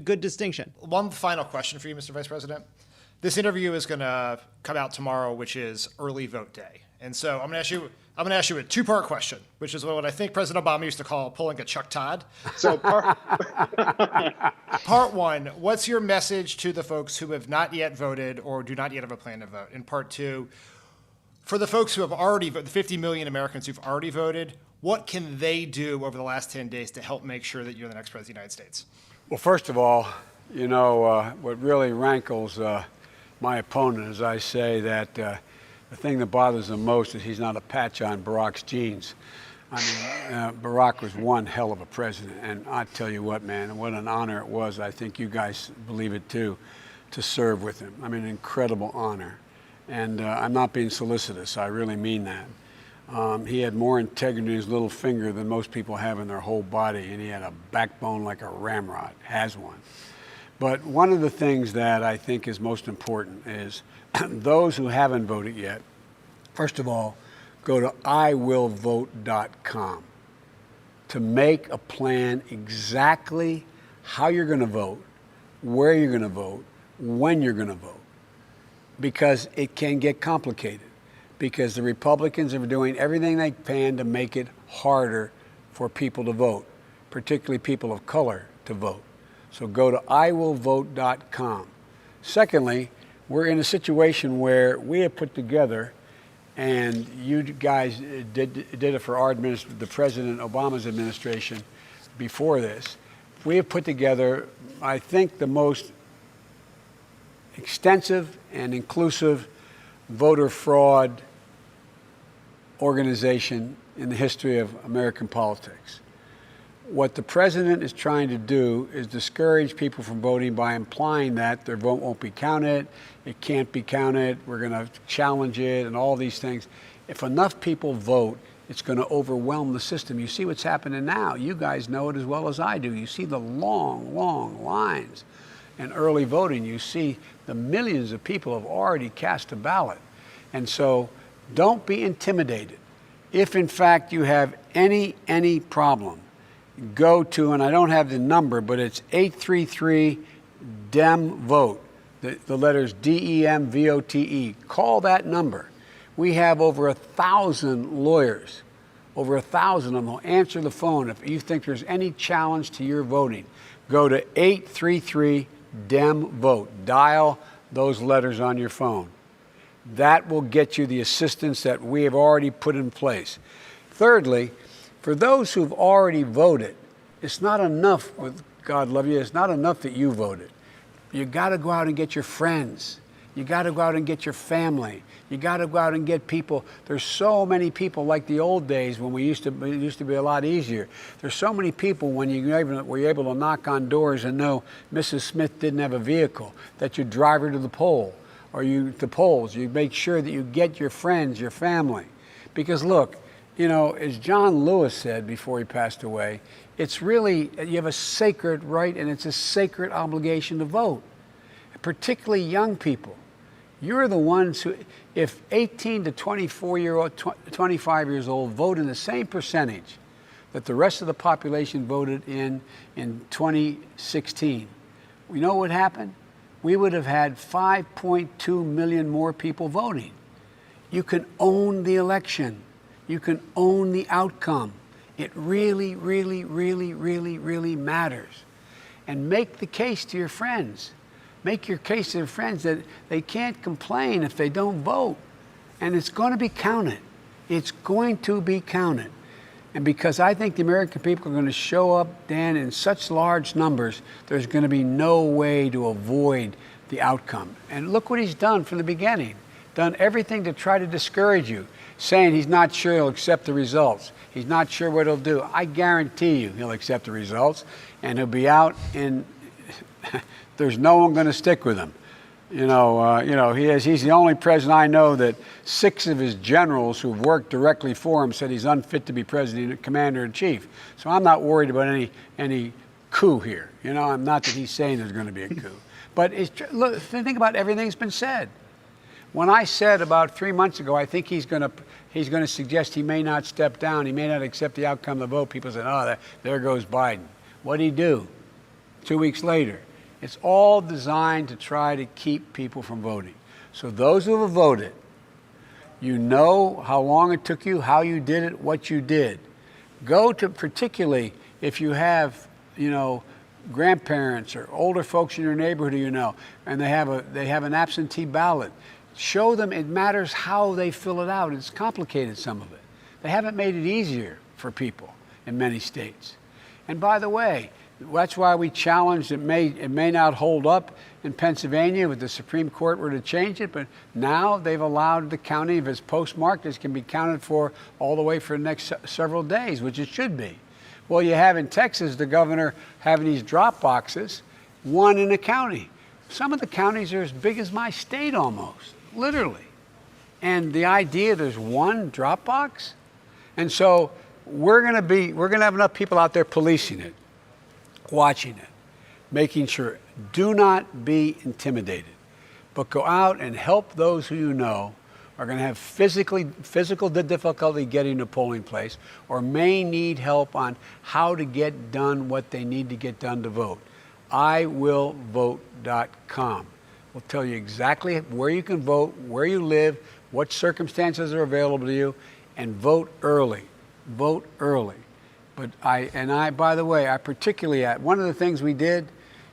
Good distinction. One final question for you, Mr. Vice President. This interview is going to come out tomorrow, which is early vote day. And so I'm going to ask you a two-part question, which is what I think President Obama used to call pulling a Chuck Todd. So part one, what's your message to the folks who have not yet voted or do not yet have a plan to vote? And part two, for the folks who have already voted, the 50 million Americans who've already voted, what can they do over the last 10 days to help make sure that you're the next president of the United States? Well, first of all, what really rankles my opponent is I say that the thing that bothers him most is he's not a patch on Barack's jeans. I mean, Barack was one hell of a president, and I tell you what, man, what an honor it was. I think you guys believe it too, to serve with him. I mean, an incredible honor. And I'm not being solicitous. I really mean that. He had more integrity in his little finger than most people have in their whole body, and he had a backbone like a ramrod, has one. But one of the things that I think is most important is those who haven't voted yet, first of all, go to iwillvote.com to make a plan exactly how you're going to vote, where you're going to vote, when you're going to vote, because it can get complicated. Because the Republicans are doing everything they can to make it harder for people to vote, particularly people of color to vote. So go to iwillvote.com. Secondly, we're in a situation where we have put together, and you guys did it for our administration, the President Obama's administration before this. We have put together, I think, the most extensive and inclusive voter fraud organization in the history of American politics. What the president is trying to do is discourage people from voting by implying that their vote won't be counted, it can't be counted, we're going to challenge it, and all these things. If enough people vote, it's going to overwhelm the system. You see what's happening now. You guys know it as well as I do. You see the long, long lines in early voting. You see the millions of people have already cast a ballot. And so don't be intimidated. If in fact you have any problem, go to, and I don't have the number, but it's 833-DEM-VOTE, the letters DEMVOTE. Call that number. We have over 1,000 lawyers, over 1,000 of them will answer the phone if you think there's any challenge to your voting. Go to 833-DEM-VOTE. Dial those letters on your phone. That will get you the assistance that we have already put in place. Thirdly, for those who've already voted, it's not enough, with God love you, it's not enough that you voted. You got to go out and get your friends. You got to go out and get your family. You got to go out and get people. There's so many people, like the old days when it used to be a lot easier. There's so many people when were able to knock on doors and know Mrs. Smith didn't have a vehicle, that you drive her to the poll, or you make sure that you get your friends, your family. Because look, as John Lewis said before he passed away, it's really, you have a sacred right and it's a sacred obligation to vote, particularly young people. You're the ones who, if 18 to 25 years old vote in the same percentage that the rest of the population voted in 2016, you know what would happen? We would have had 5.2 million more people voting. You can own the election. You can own the outcome. It really, really, really, really, really matters. And make the case to your friends. Make your case to your friends that they can't complain if they don't vote. And it's going to be counted. It's going to be counted. And because I think the American people are going to show up, Dan, in such large numbers, there's going to be no way to avoid the outcome. And look what he's done from the beginning. Done everything to try to discourage you, saying he's not sure he'll accept the results. He's not sure what he'll do. I guarantee you he'll accept the results, and he'll be out in, there's no one going to stick with him. He's the only president I know that 6 of his generals who've worked directly for him said he's unfit to be president, commander-in-chief. So I'm not worried about any coup here. I'm not that he's saying there's going to be a coup. But look, think about everything that's been said. When I said about 3 months ago, I think he's going to suggest he may not step down, he may not accept the outcome of the vote, people said, oh, there goes Biden. What did he do? 2 weeks later. It's all designed to try to keep people from voting. So those who have voted, you know how long it took you, how you did it, what you did. Go to, particularly if you have, grandparents or older folks in your neighborhood who you know, and they have an absentee ballot. Show them it matters how they fill it out. It's complicated, some of it. They haven't made it easier for people in many states. And by the way, that's why we challenged it may not hold up in Pennsylvania if the Supreme Court were to change it, but now they've allowed the counting, if it's postmarked, it can be counted for all the way for the next several days, which it should be. Well, you have in Texas the governor having these drop boxes, one in a county. Some of the counties are as big as my state almost, literally. And the idea there's one drop box? And so we're going to have enough people out there policing it, watching it, making sure. Do not be intimidated, but go out and help those who you know are going to have physical difficulty getting to a polling place or may need help on how to get done what they need to get done to vote. iwillvote.com will tell you exactly where you can vote, where you live, what circumstances are available to you, and vote early. Vote early. But by the way, I particularly, one of the things we did,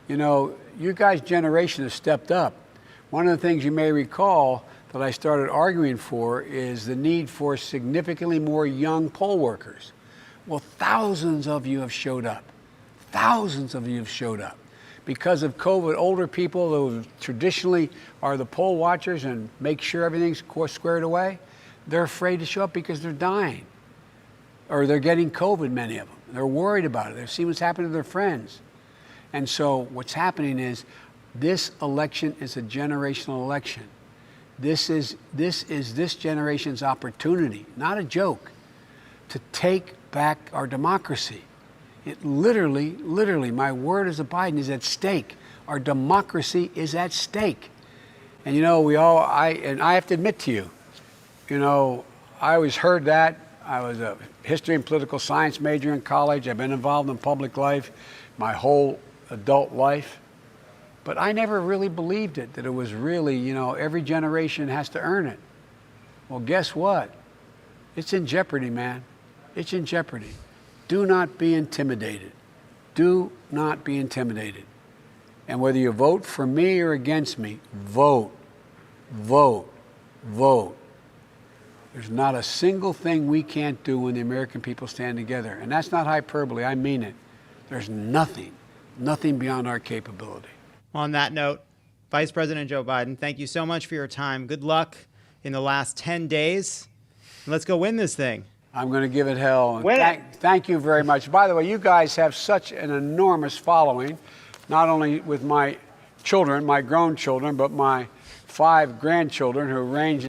your guys' generation has stepped up. One of the things you may recall that I started arguing for is the need for significantly more young poll workers. Well, thousands of you have showed up. Thousands of you have showed up. Because of COVID, older people who traditionally are the poll watchers and make sure everything's squared away, they're afraid to show up because they're dying. Or they're getting COVID, many of them. They're worried about it. They're seeing what's happening to their friends. And so what's happening is this election is a generational election. This is this generation's opportunity, not a joke, to take back our democracy. It literally, my word as a Biden is at stake. Our democracy is at stake. And I have to admit to you, I always heard that. I was a history and political science major in college. I've been involved in public life my whole adult life. But I never really believed it, that it was really, every generation has to earn it. Well, guess what? It's in jeopardy, man. It's in jeopardy. Do not be intimidated. Do not be intimidated. And whether you vote for me or against me, vote, vote, vote. There's not a single thing we can't do when the American people stand together. And that's not hyperbole, I mean it. There's nothing beyond our capability. On that note, Vice President Joe Biden, thank you so much for your time. Good luck in the last 10 days. Let's go win this thing. I'm going to give it hell. Thank you very much. By the way, you guys have such an enormous following, not only with my children, my grown children, but my 5 grandchildren who range